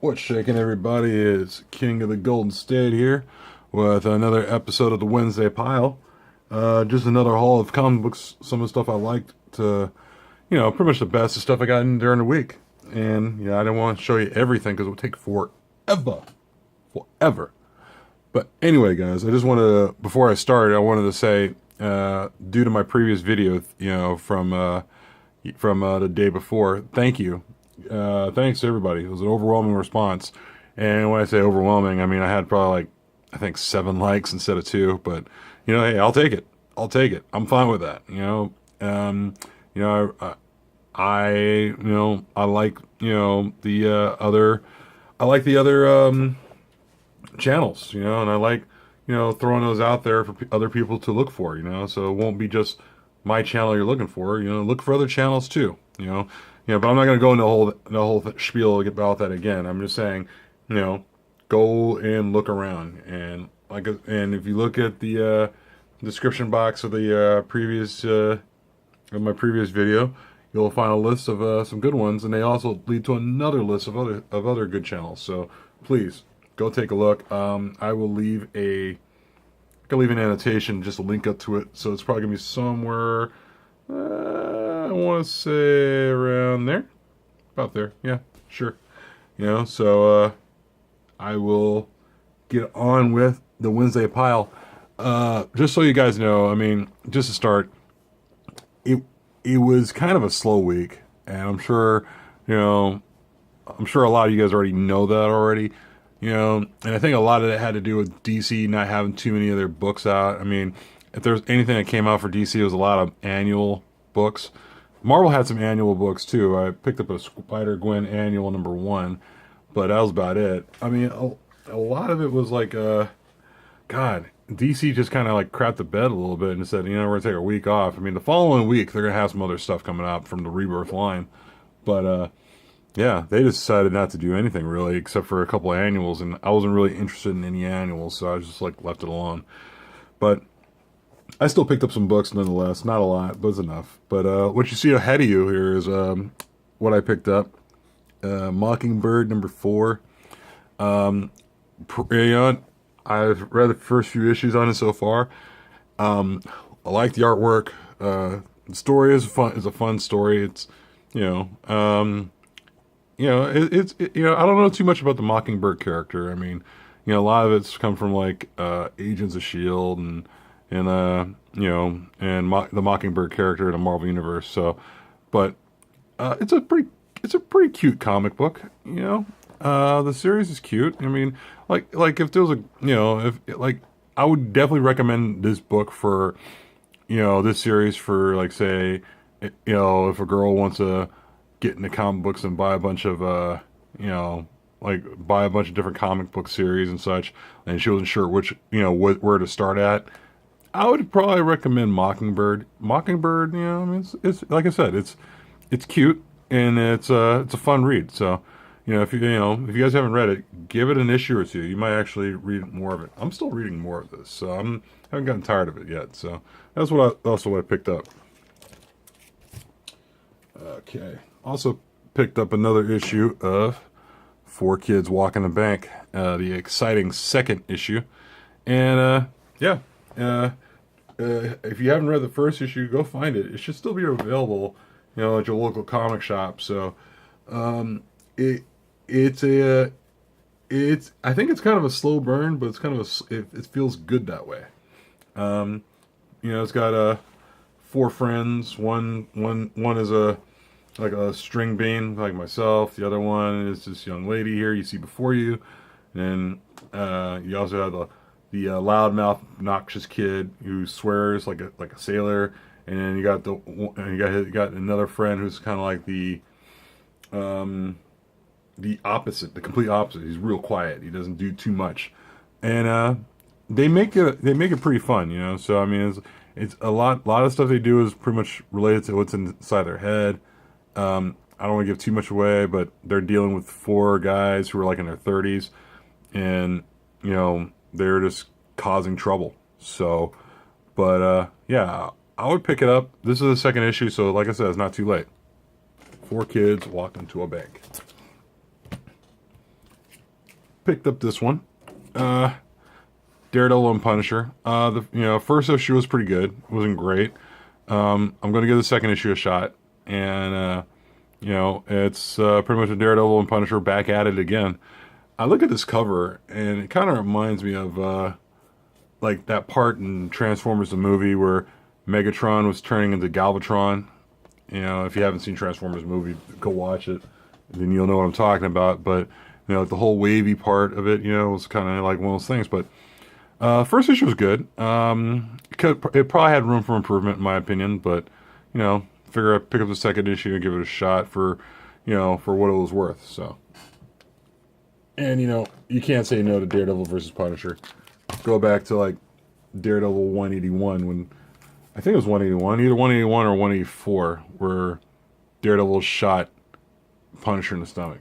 What's shaking, everybody? It's King of the Golden State here with another episode of the Wednesday Pile. Just another haul of comic books, some of the stuff I liked to, pretty much the best of stuff I got in during the week. And, I didn't want to show you everything because it would take forever. Forever. But anyway, guys, I just wanted to, before I start, I wanted to say, due to my previous video, from the day before, thank you. Thanks to everybody. It was an overwhelming response. And when I say overwhelming, I mean, I had probably I think 7 likes instead of 2, but, hey, I'll take it. I'll take it. I'm fine with that. I like, I like the other, channels, and I like, throwing those out there for other people to look for, so it won't be just my channel you're looking for, look for other channels too, but I'm not going to go into the whole spiel about that again. I'm just saying, go and look around, and if you look at the description box of the of my previous video, you'll find a list of some good ones, and they also lead to another list of other good channels. So please go take a look. I will leave an annotation, just a link up to it. So it's probably gonna be somewhere. I want to say around there, about there. Yeah, sure. So I will get on with the Wednesday Pile. Just so you guys know, I mean, just to start, it was kind of a slow week, and I'm sure a lot of you guys already know that already. And I think a lot of it had to do with DC not having too many of their books out. I mean, if there's anything that came out for DC, it was a lot of annual books. Marvel had some annual books too. I picked up a Spider-Gwen annual #1, but that was about it. I mean, a lot of it was God, DC just kind of crapped the bed a little bit and said, we're going to take a week off. I mean, the following week, they're going to have some other stuff coming out from the Rebirth line. But, yeah, they just decided not to do anything really, except for a couple of annuals, and I wasn't really interested in any annuals, so I just left it alone. But I still picked up some books nonetheless, not a lot, but it's enough. But what you see ahead of you here is what I picked up. Mockingbird #4. I've read the first few issues on it so far. I like the artwork. The story is a fun story. It's I don't know too much about the Mockingbird character. I mean, a lot of it's come from Agents of Shield and the Mockingbird character in the Marvel universe. So, but it's a pretty cute comic book. The series is cute. I mean, if there was I would definitely recommend this book for this series for say if a girl wants to get into comic books and buy a bunch of buy a bunch of different comic book series and such, and she wasn't sure which where to start at. I would probably recommend Mockingbird. Mockingbird, I mean, it's like I said, it's cute and it's a fun read. So, if you guys haven't read it, give it an issue or two. You might actually read more of it. I'm still reading more of this, so I haven't gotten tired of it yet. So that's what I picked up. Okay. Also picked up another issue of 4 Kids Walking the Bank, the exciting second issue. And, if you haven't read the first issue, go find it. It should still be available, at your local comic shop. So, I think it's kind of a slow burn, but it's kind of it feels good that way. It's got 4 friends. One is a string bean like myself. The other one is this young lady here you see before you, and you also have the loudmouth, obnoxious kid who swears like a sailor, and then you got another friend who's kind of like the opposite, the complete opposite. He's real quiet. He doesn't do too much, and they make it pretty fun, So I mean, it's a lot of stuff they do is pretty much related to what's inside their head. I don't want to give too much away, but they're dealing with 4 guys who are in their 30s, and they're just causing trouble. So, but yeah, I would pick it up. This is the second issue, so like I said, it's not too late. 4 kids walk into a bank. picked up this one. Daredevil and Punisher. The first issue was pretty good. It wasn't great. I'm going to give the second issue a shot, and it's pretty much a Daredevil and Punisher back at it again. I look at this cover, and it kind of reminds me of like that part in Transformers the movie where Megatron was turning into Galvatron. If you haven't seen Transformers movie, go watch it, then you'll know what I'm talking about. But like the whole wavy part of it, was kind of like one of those things. But first issue was good. It probably had room for improvement, in my opinion. But figure I'd pick up the second issue and give it a shot for what it was worth. So, and you can't say no to Daredevil versus Punisher. Go back to like Daredevil 181 when I think it was 181, either 181 or 184, where Daredevil shot Punisher in the stomach.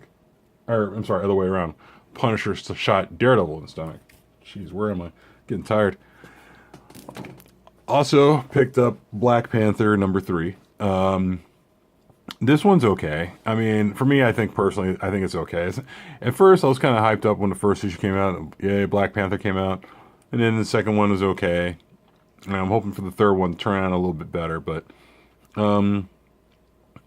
Or, I'm sorry, other way around. Punisher shot Daredevil in the stomach. Jeez, where am I? Getting tired. Also, picked up Black Panther #3. This one's okay. I mean, for me, I think it's okay. At first, I was kind of hyped up when the first issue came out. Yeah, Black Panther came out. And then the second one was okay. And I'm hoping for the third one to turn out a little bit better. But,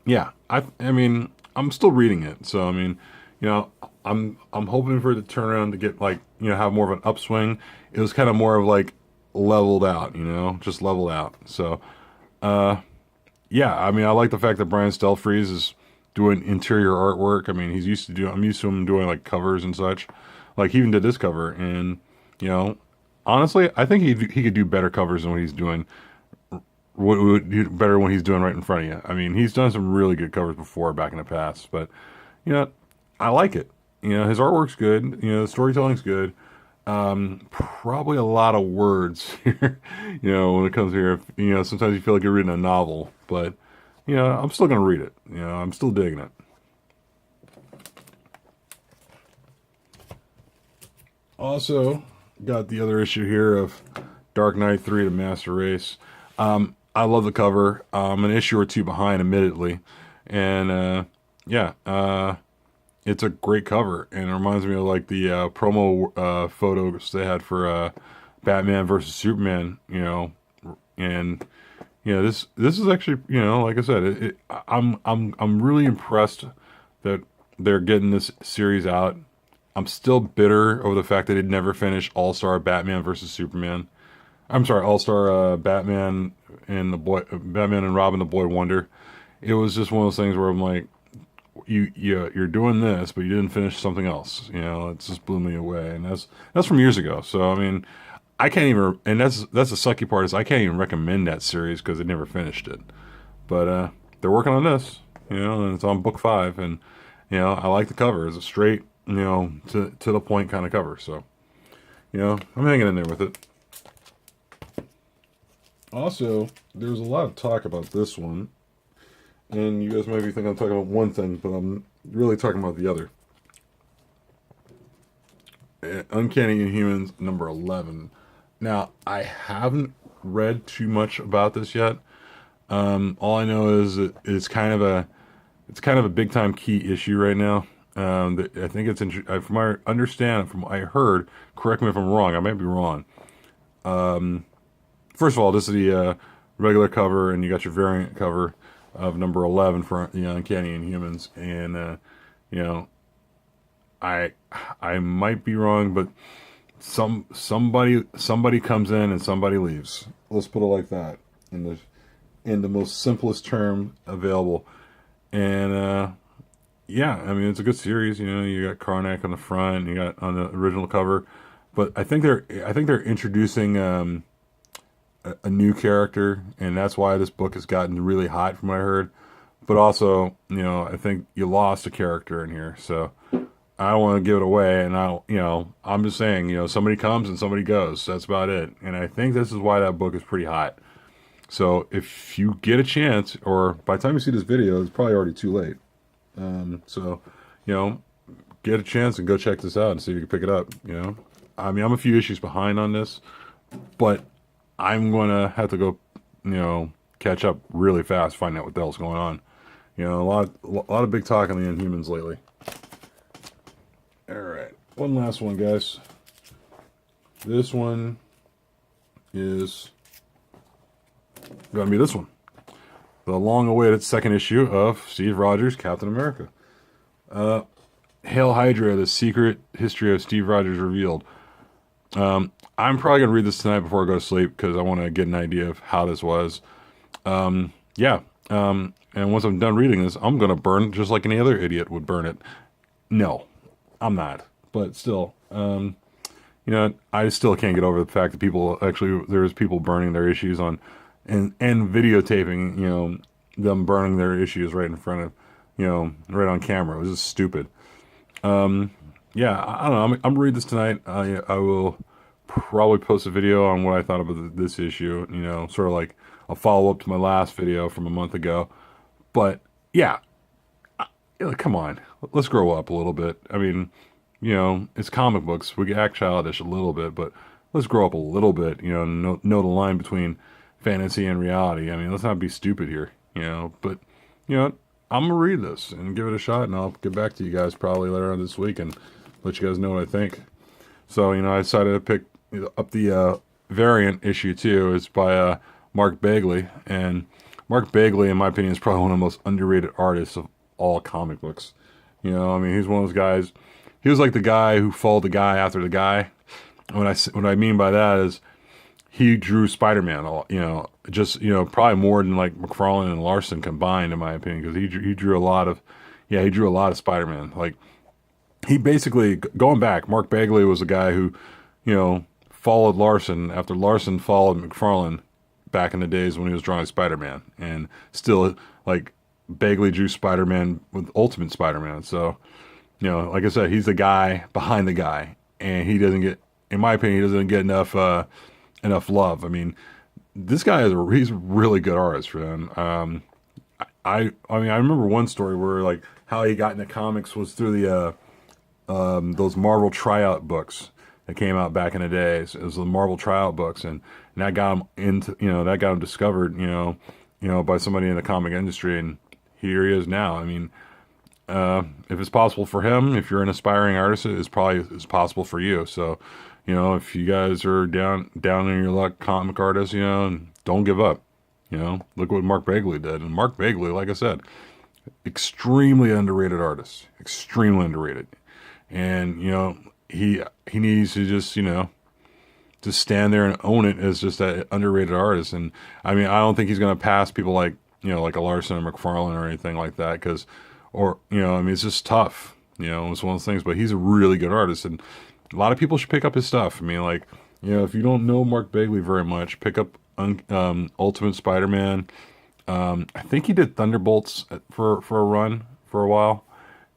yeah. I mean, I'm still reading it. So, I mean, I'm hoping for it to turn around to get, like, have more of an upswing. It was kind of more of, like, leveled out, just leveled out. So, yeah, I mean, I like the fact that Brian Stelfreeze is doing interior artwork. I mean, I'm used to him doing, like, covers and such. Like, he even did this cover. And, honestly, I think he could do better covers than what he's doing. What would do better when he's doing right in front of you. I mean, he's done some really good covers before back in the past, but I like it. His artwork's good. The storytelling's good. Probably a lot of words here. When it comes here, sometimes you feel like you're reading a novel, but I'm still gonna read it. I'm still digging it. Also, got the other issue here of Dark Knight 3: The Master Race. I love the cover. I'm an issue or two behind, admittedly. And, it's a great cover. And it reminds me of, like, the promo photos they had for Batman versus Superman, And, this is actually, like I said, I'm really impressed that they're getting this series out. I'm still bitter over the fact that it never finished All-Star Batman versus Superman. I'm sorry, All-Star Batman and Robin the Boy Wonder. It was just one of those things where I'm like, you're doing this, but you didn't finish something else. It just blew me away, and that's from years ago. So I mean, I can't even, and that's the sucky part is I can't even recommend that series because they never finished it. But they're working on this, and it's on book 5, and I like the cover. It's a straight, to the point kind of cover. So I'm hanging in there with it. Also, there's a lot of talk about this one, and you guys might be thinking I'm talking about one thing, but I'm really talking about the other. Uncanny Inhumans #11. Now, I haven't read too much about this yet. All I know is that it's kind of a big time key issue right now. I think it's from my understand, from what I heard. Correct me if I'm wrong. I might be wrong. First of all, this is the regular cover, and you got your variant cover of #11 for Uncanny Inhumans, and I might be wrong, but somebody comes in and somebody leaves. Let's put it like that in the most simplest term available. And I mean, it's a good series. You got Karnak on the front, you got on the original cover, but I think they're introducing a new character, and that's why this book has gotten really hot from what I heard. But also, I think you lost a character in here, so I don't want to give it away. And I'm just saying, somebody comes and somebody goes. That's about it. And I think this is why that book is pretty hot. So if you get a chance, or by the time you see this video, it's probably already too late. So get a chance and go check this out and see if you can pick it up. I mean, I'm a few issues behind on this, but I'm gonna have to go, catch up really fast, find out what the hell's going on. A lot of big talk on the Inhumans lately. All right, one last one, guys. This one is going to be this one. The long-awaited second issue of Steve Rogers' Captain America. Hail Hydra, the secret history of Steve Rogers revealed. I'm probably going to read this tonight before I go to sleep because I want to get an idea of how this was. Yeah. And once I'm done reading this, I'm going to burn it just like any other idiot would burn it. No, I'm not. But still, you know, I still can't get over the fact that people actually, there's people burning their issues on and videotaping, you know, them burning their issues right in front of, you know, right on camera. It was just stupid. Yeah, I don't know. I'm gonna read this tonight. I will probably post a video on what I thought about this issue, you know, sort of like a follow-up to my last video from a month ago. But, yeah, come on. Let's grow up a little bit. I mean, you know, it's comic books. We can act childish a little bit, but let's grow up a little bit, you know the line between fantasy and reality. I mean, let's not be stupid here, you know. But, you know, I'm going to read this and give it a shot, and I'll get back to you guys probably later on this week and let you guys know what I think. So, you know, I decided to pick up the variant issue, too. It's by Mark Bagley, and Mark Bagley, in my opinion, is probably one of the most underrated artists of all comic books. You know, I mean, he's one of those guys. He was like the guy who followed the guy after the guy. What I mean by that is he drew Spider-Man, you know, just, you know, probably more than like McFarlane and Larson combined, in my opinion, because he drew a lot of, yeah, he drew a lot of Spider-Man. Like, he basically, going back, Mark Bagley was a guy who, you know, followed Larson after Larson followed McFarlane back in the days when he was drawing Spider-Man, and still, like, Bagley drew Spider-Man with Ultimate Spider-Man. So, you know, like I said, he's the guy behind the guy, and he doesn't get, in my opinion, he doesn't get enough love. I mean, this guy he's a really good artist, man. I mean, I remember one story where like how he got into comics was through the those Marvel tryout books that came out back in the day. So it was the Marvel tryout books, and that got him into, you know, that got him discovered, you know, by somebody in the comic industry, and here he is now. I mean, if it's possible for him, if you're an aspiring artist, it's possible for you. So, you know, if you guys are down in your luck, comic artists, you know, don't give up. You know, look what Mark Bagley did. And Mark Bagley, like I said, extremely underrated artist, extremely underrated. And, you know, he needs to just, you know, just stand there and own it as just that underrated artist. And I mean, I don't think he's going to pass people like, you know, like a Larson or McFarlane or anything like that, because, or, you know, I mean, it's just tough. You know, it's one of those things, but he's a really good artist, and a lot of people should pick up his stuff. I mean, like, you know, if you don't know Mark Bagley very much, pick up Ultimate Spider-Man. I think he did Thunderbolts for a run for a while,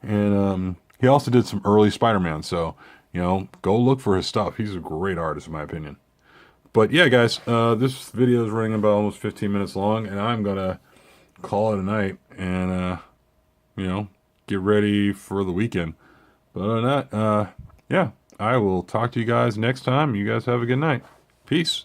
and he also did some early Spider-Man. So, you know, go look for his stuff. He's a great artist, in my opinion. But yeah, guys, this video is running about almost 15 minutes long, and I'm gonna call it a night and you know, get ready for the weekend. But other than that, yeah. I will talk to you guys next time. You guys have a good night. Peace.